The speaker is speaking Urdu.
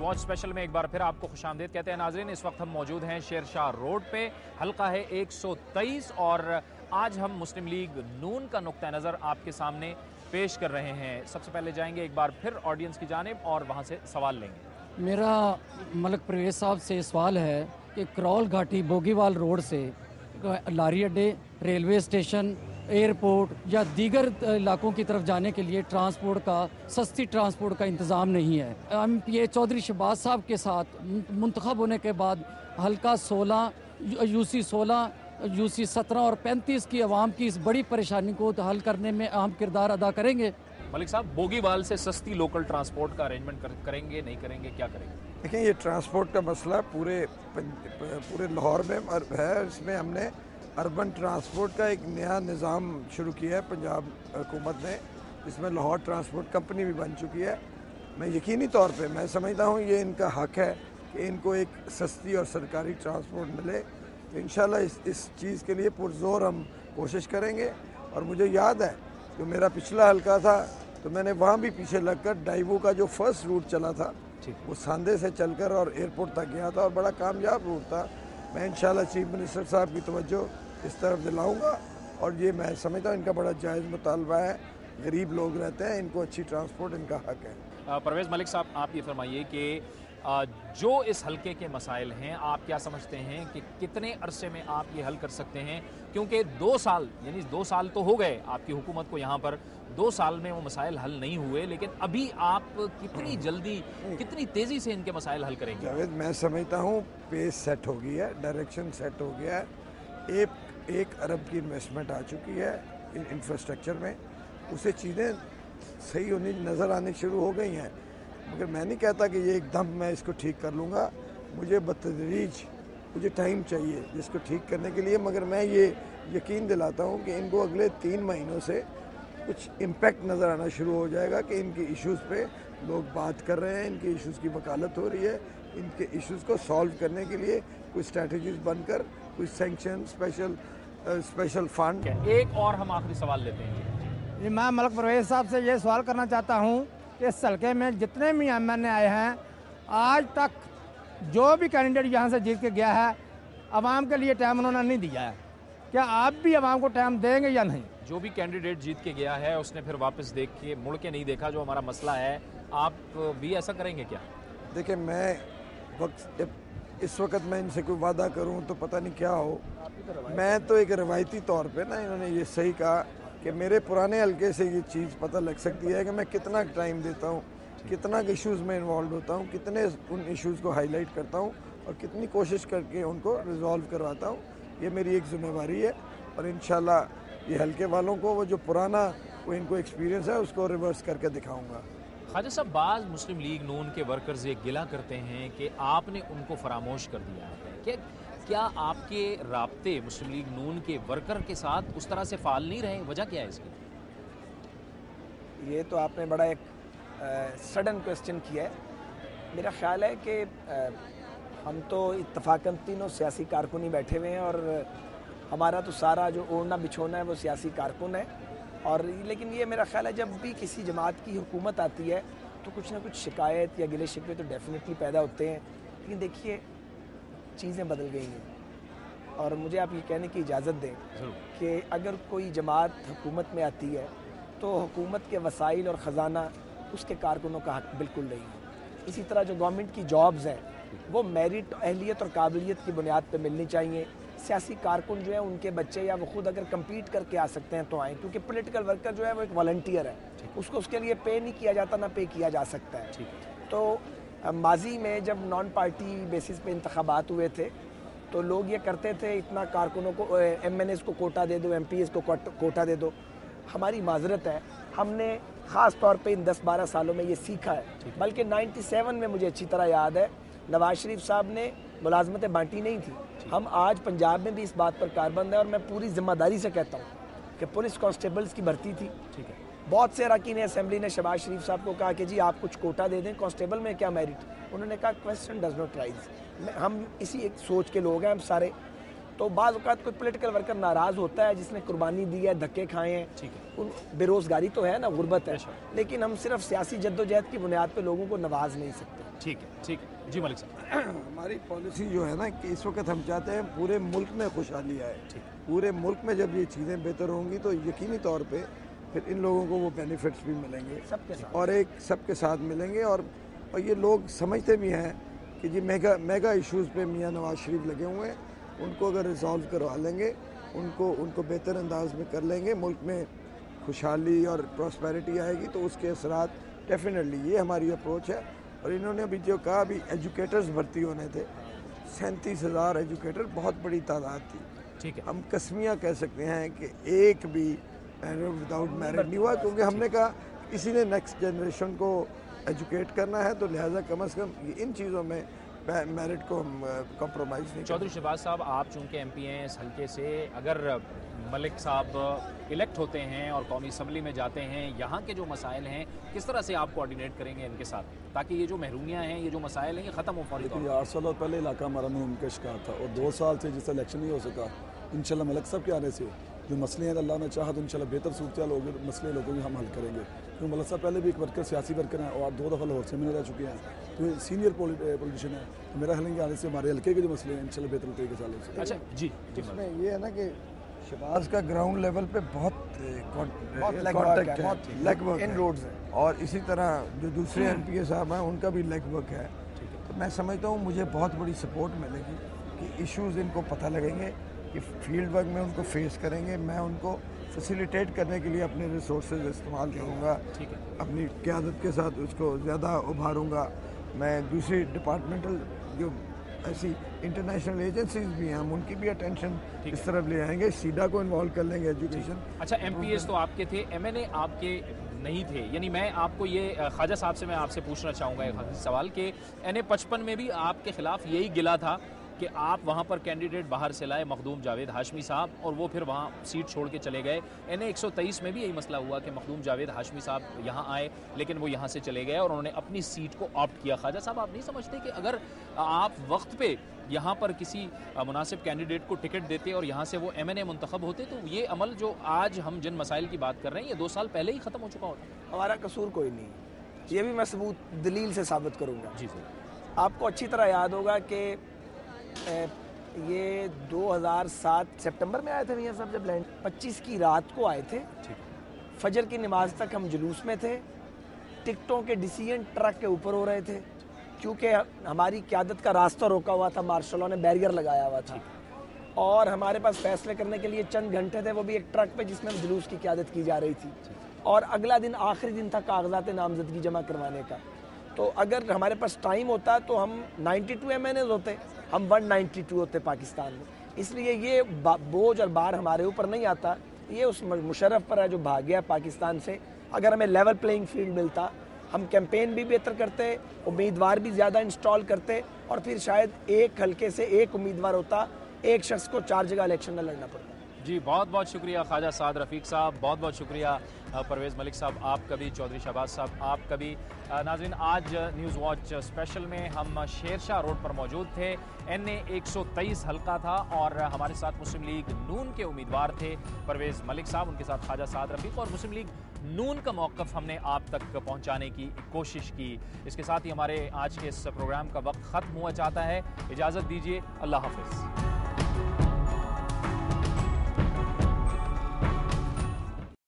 واچ اسپیشل میں ایک بار پھر آپ کو خوش آمدید کہتے ہیں ناظرین. اس وقت ہم موجود ہیں شیر شاہ روڈ پہ, حلقہ ہے 123 اور آج ہم مسلم لیگ نون کا نقطہ نظر آپ کے سامنے پیش کر رہے ہیں. سب سے پہلے جائیں گے ایک بار پھر آڈینس کی جانب اور وہاں سے سوال لیں گے. میرا ملک پرویز صاحب سے سوال ہے کہ کرول گھاٹی بوگیوال روڈ سے لاری اڈے, ریلوے اسٹیشن, ایئرپورٹ یا دیگر علاقوں کی طرف جانے کے لیے ٹرانسپورٹ کا, سستی ٹرانسپورٹ کا انتظام نہیں ہے. ایم پی اے چودھری شہباز صاحب کے ساتھ منتخب ہونے کے بعد حلقہ 16, یو سی 16, یو سی 17 اور 35 کی عوام کی اس بڑی پریشانی کو حل کرنے میں اہم کردار ادا کریں گے. ملک صاحب, بوگیوال سے سستی لوکل ٹرانسپورٹ کا ارینجمنٹ کریں گے, نہیں کریں گے, کیا کریں گے؟ دیکھیں, یہ ٹرانسپورٹ کا مسئلہ پورے لاہور میں ہے. اس میں ہم نے اربن ٹرانسپورٹ کا ایک نیا نظام شروع کیا ہے پنجاب حکومت نے, جس میں لاہور ٹرانسپورٹ کمپنی بھی بن چکی ہے. میں یقینی طور پہ میں سمجھتا ہوں یہ ان کا حق ہے کہ ان کو ایک سستی اور سرکاری ٹرانسپورٹ ملے. تو انشاءاللہ اس چیز کے لیے پرزور ہم کوشش کریں گے. اور مجھے یاد ہے جو میرا پچھلا حلقہ تھا تو میں نے وہاں بھی پیچھے لگ کر ڈائیوو کا جو فرسٹ روٹ چلا تھا وہ ساندے سے چل کر اور ایئرپورٹ تک گیا تھا اور بڑا کامیاب روٹ تھا. میں انشاءاللہ چیف منسٹر صاحب کی توجہ اس طرف دلاؤں گا اور یہ میں سمجھتا ہوں ان کا بڑا جائز مطالبہ ہے. غریب لوگ رہتے ہیں, ان کو اچھی ٹرانسپورٹ ان کا حق ہے. پرویز ملک صاحب, آپ یہ فرمائیے کہ جو اس حلقے کے مسائل ہیں آپ کیا سمجھتے ہیں کہ کتنے عرصے میں آپ یہ حل کر سکتے ہیں؟ کیونکہ 2 سال یعنی 2 سال تو ہو گئے آپ کی حکومت کو یہاں پر, 2 سال میں وہ مسائل حل نہیں ہوئے, لیکن ابھی آپ کتنی جلدی کتنی تیزی سے ان کے مسائل حل کریں گے؟ جاوید, میں سمجھتا ہوں پیس سیٹ ہو گئی ہے, ڈائریکشن سیٹ ہو گیا ہے. 1 ارب کی انویسٹمنٹ آ چکی ہے انفراسٹرکچر میں, اسے چیزیں صحیح ہونی نظر آنی شروع ہو گئی ہیں. مگر میں نہیں کہتا کہ یہ ایک دم میں اس کو ٹھیک کر لوں گا, مجھے بتدریج مجھے ٹائم چاہیے جس کو ٹھیک کرنے کے لیے. مگر میں یہ یقین دلاتا ہوں کہ ان کو اگلے 3 مہینوں سے کچھ امپیکٹ نظر آنا شروع ہو جائے گا کہ ان کے ایشوز پہ لوگ بات کر رہے ہیں, ان کے ایشوز کی وکالت ہو رہی ہے. ان کے ایشوز کو سالو کرنے کے لیے کوئی اسٹریٹجیز بن کر کوئی سینکشن اسپیشل فنڈ. ایک اور ہم آخری سوال لیتے ہیں. میں ملک پرویز صاحب سے یہ سوال کرنا چاہتا ہوں کہ اس حلقے میں جتنے بھی ایم این اے آئے ہیں آج تک جو بھی کینڈیڈیٹ یہاں سے جیت کے گیا ہے عوام کے لیے ٹائم انہوں نے نہیں دیا ہے. کیا آپ بھی عوام کو ٹائم دیں گے یا نہیں؟ جو بھی کینڈیڈیٹ جیت کے گیا ہے اس نے پھر واپس دیکھ کے مڑ کے نہیں دیکھا جو ہمارا مسئلہ ہے, آپ بھی ایسا کریں گے کیا؟ دیکھیں, میں اس وقت میں ان سے کوئی وعدہ کروں تو پتہ نہیں کیا ہو. میں تو ایک روایتی طور پہ نا, انہوں نے یہ صحیح کہا کہ میرے پرانے حلقے سے یہ چیز پتہ لگ سکتی ہے کہ میں کتنا ٹائم دیتا ہوں, کتنا ایشوز میں انوالوڈ ہوتا ہوں, کتنے ان ایشوز کو ہائی لائٹ کرتا ہوں اور کتنی کوشش کر کے ان کو ریزالو کرواتا ہوں. یہ میری ایک ذمہ داری ہے اور انشاءاللہ یہ حلقے والوں کو وہ جو پرانا وہ ان کو ایکسپیرینس ہے اس کو ریورس کر کے دکھاؤں گا. خواجہ صاحب, بعض مسلم لیگ نون کے ورکرز یہ گلہ کرتے ہیں کہ آپ نے ان کو فراموش کر دیا ہے. کیا آپ کے رابطے مسلم لیگ نون کے ورکر کے ساتھ اس طرح سے فعال نہیں رہے؟ وجہ کیا ہے اس کی؟ یہ تو آپ نے بڑا ایک سڈن کویسچن کیا ہے. میرا خیال ہے کہ ہم تو اتفاقاً تینوں سیاسی کارکن ہی بیٹھے ہوئے ہیں اور ہمارا تو سارا جو اوڑھنا بچھونا ہے وہ سیاسی کارکن ہے. اور لیکن یہ میرا خیال ہے جب بھی کسی جماعت کی حکومت آتی ہے تو کچھ نہ کچھ شکایت یا گلے شکوے تو ڈیفینیٹلی پیدا ہوتے ہیں. لیکن دیکھیے, چیزیں بدل گئی ہیں اور مجھے آپ یہ کہنے کی اجازت دیں کہ اگر کوئی جماعت حکومت میں آتی ہے تو حکومت کے وسائل اور خزانہ اس کے کارکنوں کا حق بالکل نہیں ہے. اسی طرح جو گورنمنٹ کی جابز ہیں وہ میرٹ, اہلیت اور قابلیت کی بنیاد پہ ملنی چاہیے. سیاسی کارکن جو ہیں ان کے بچے یا وہ خود اگر کمپیٹ کر کے آ سکتے ہیں تو آئیں, کیونکہ پولیٹیکل ورکر جو ہے وہ ایک والنٹیئر ہے, اس کو اس کے لیے پے نہیں کیا جاتا, نہ پے کیا جا سکتا ہے. تو ماضی میں جب نان پارٹی بیسس پہ انتخابات ہوئے تھے تو لوگ یہ کرتے تھے اتنا کارکنوں کو, ایم این ایز کو کوٹا دے دو, ایم پی ایز کو کوٹا دے دو. ہماری معذرت ہے, ہم نے خاص طور پہ ان 10-12 سالوں میں یہ سیکھا ہے. بلکہ 97 میں مجھے اچھی طرح یاد ہے نواز شریف صاحب نے ملازمتیں بانٹی نہیں تھی. ہم آج پنجاب میں بھی اس بات پر کاربند ہیں اور میں پوری ذمہ داری سے کہتا ہوں کہ پولیس کانسٹیبلز کی بھرتی تھی. بہت سے اراکین اسمبلی نے شہباز شریف صاحب کو کہا کہ جی آپ کچھ کوٹا دے دیں, کانسٹیبل میں کیا میرٹ. انہوں نے کہا کویسچن ڈز ناٹ رائز. ہم اسی ایک سوچ کے لوگ ہیں ہم سارے. تو بعض اوقات کوئی پولیٹیکل ورکر ناراض ہوتا ہے جس نے قربانی دی ہے، دھکے کھائے ہیں، ٹھیک ہے، ان بے روزگاری تو ہے نا، غربت ہے، لیکن ہم صرف سیاسی جدوجہد کی بنیاد پہ لوگوں کو نواز نہیں سکتے۔ ٹھیک ہے، ٹھیک ہے جی ملک صاحب۔ ہماری پالیسی جو ہے نا کہ اس وقت ہم چاہتے ہیں پورے ملک میں خوشحالی آئے، پورے ملک میں جب یہ چیزیں بہتر ہوں گی تو یقینی طور پہ پھر ان لوگوں کو وہ بینیفٹس بھی ملیں گے سب کے ساتھ، اور ایک سب کے ساتھ ملیں گے، اور یہ لوگ سمجھتے بھی ہیں کہ جی میگا ایشوز پہ میاں نواز شریف لگے ہوئے ہیں، ان کو اگر ریزالو کروا لیں گے، ان کو بہتر انداز میں کر لیں گے، ملک میں خوشحالی اور پراسپیرٹی آئے گی تو اس کے اثرات ڈیفینیٹلی، یہ ہماری اپروچ ہے۔ اور انہوں نے ابھی جو کہا ابھی ایجوکیٹرز بھرتی ہونے تھے، 37,000 ایجوکیٹر، بہت بڑی تعداد تھی۔ ٹھیک ہے، ہم قسمیاں کہہ سکتے ہیں کہ ایک بھی وداؤٹ میرٹ نہیں ہوا، کیونکہ ہم نے کہا کسی نے نیکسٹ جنریشن کو ایجوکیٹ کرنا ہے تو لہٰذا کم از کم ان چیزوں میں میرٹ کو ہم کمپرومائز نہیں۔ چودھری شہباز صاحب، آپ چونکہ ایم پی ہیں اس حلقے سے، اگر ملک صاحب الیکٹ ہوتے ہیں اور قومی اسمبلی میں جاتے ہیں، یہاں کے جو مسائل ہیں کس طرح سے آپ کوآرڈینیٹ کریں گے ان کے ساتھ تاکہ یہ جو محرومیاں ہیں، یہ جو مسائل ہیں، یہ ختم ہو فوری طور پر؟ 8 سال پہلے علاقہ ہمارا محروم کا شکار تھا اور 2 سال سے جس سے الیکشن نہیں ہو سکا، انشاءاللہ ملک صاحب کے آنے سے جو مسئلے ہیں اللہ نے چاہا تو انشاءاللہ بہتر صورتحال ہوگی، مسئلے لوگوں کے ہم حل کریں گے، کیونکہ ملک صاحب پہلے بھی ایک ورکر، سیاسی ورکر ہیں اور 2 دفعہ لاہور سے میں رہ چکے ہیں، تو سینئر پولیٹیشین ہیں، تو میرا خیال ہے کہ آنے سے ہمارے حلقے کے جو مسئلے ہیں انشاءاللہ بہتر طریقے سے حل ہو سکیں۔ اچھا جی، اس میں یہ ہے نا کہ شہباز کا گراؤنڈ لیول پہ بہت legwork ہے، لیگ ورک ان روڈز ہیں، اور اسی طرح جو دوسرے ایم پی اے صاحب ہیں ان کا بھی لیگ ورک ہے، تو میں سمجھتا ہوں مجھے بہت بڑی سپورٹ ملے گی کہ ایشوز ان کو پتہ لگیں گے، کہ فیلڈ ورک میں ان کو فیس کریں گے، میں ان کو فیسیلیٹیٹ کرنے کے لیے اپنے ریسورسز استعمال کروں گا، اپنی قیادت کے ساتھ اس کو زیادہ ابھاروں گا۔ میں دوسری ڈپارٹمنٹل جو ایسی انٹرنیشنل ایجنسیز بھی ہیں ہم ان کی بھی اٹینشن اس طرف لے آئیں گے، سیڈا کو انوالو کر لیں گے ایجوکیشن۔ اچھا، ایم پی ایس تو آپ کے تھے، ایم این اے آپ کے نہیں تھے، یعنی میں آپ کو یہ خواجہ صاحب سے میں آپ سے پوچھنا چاہوں گا ایک سوال کہ این اے 55 میں بھی آپ کے خلاف یہی گلا تھا کہ آپ وہاں پر کینڈیڈیٹ باہر سے لائے مخدوم جاوید ہاشمی صاحب اور وہ پھر وہاں سیٹ چھوڑ کے چلے گئے۔ این اے 123 میں بھی یہی مسئلہ ہوا کہ مخدوم جاوید ہاشمی صاحب یہاں آئے لیکن وہ یہاں سے چلے گئے اور انہوں نے اپنی سیٹ کو آپٹ کیا۔ خواجہ صاحب، آپ نہیں سمجھتے کہ اگر آپ وقت پہ یہاں پر کسی مناسب کینڈیڈیٹ کو ٹکٹ دیتے اور یہاں سے وہ ایم این اے منتخب ہوتے تو یہ عمل جو آج ہم جن مسائل کی بات کر رہے ہیں یہ 2 سال پہلے ہی ختم ہو چکا ہوتا؟ ہمارا قصور کوئی نہیں، یہ بھی میں ثبوت دلیل سے ثابت کروں گا۔ جی سر، آپ کو اچھی طرح یاد ہوگا کہ یہ 2007 سپٹمبر میں آئے تھے میاں صاحب جب لینڈ، 25 کی رات کو آئے تھے، فجر کی نماز تک ہم جلوس میں تھے، ٹکٹوں کے ڈیسیژن ٹرک کے اوپر ہو رہے تھے کیونکہ ہماری قیادت کا راستہ روکا ہوا تھا، مارشلوں نے بیریئر لگایا ہوا تھا اور ہمارے پاس فیصلے کرنے کے لیے چند گھنٹے تھے، وہ بھی ایک ٹرک پہ جس میں جلوس کی قیادت کی جا رہی تھی اور اگلا دن آخری دن تھا کاغذات نامزدگی جمع کروانے کا۔ تو اگر ہمارے پاس ٹائم ہوتا تو ہم 92 ایم این ایز ہوتے، ہم 192 ہوتے پاکستان میں۔ اس لیے یہ بوجھ اور بار ہمارے اوپر نہیں آتا، یہ اس مشرف پر ہے جو بھاگ گیا پاکستان سے۔ اگر ہمیں لیول پلینگ فیلڈ ملتا، ہم کیمپین بھی بہتر کرتے، امیدوار بھی زیادہ انسٹال کرتے اور پھر شاید ایک حلقے سے ایک امیدوار ہوتا، ایک شخص کو 4 جگہ الیکشن نہ لڑنا پڑتا۔ جی بہت بہت شکریہ خواجہ سعد رفیق صاحب، بہت بہت شکریہ پرویز ملک صاحب آپ کا بھی، چودھری شہباز صاحب آپ کا بھی۔ ناظرین، آج نیوز واچ اسپیشل میں ہم شیر شاہ روڈ پر موجود تھے، این اے 123 حلقہ تھا اور ہمارے ساتھ مسلم لیگ نون کے امیدوار تھے پرویز ملک صاحب، ان کے ساتھ خواجہ سعد رفیق، اور مسلم لیگ نون کا موقف ہم نے آپ تک پہنچانے کی کوشش کی۔ اس کے ساتھ ہی ہمارے آج کے اس پروگرام کا وقت ختم ہوا چاہتا ہے، اجازت دیجیے، اللہ حافظ۔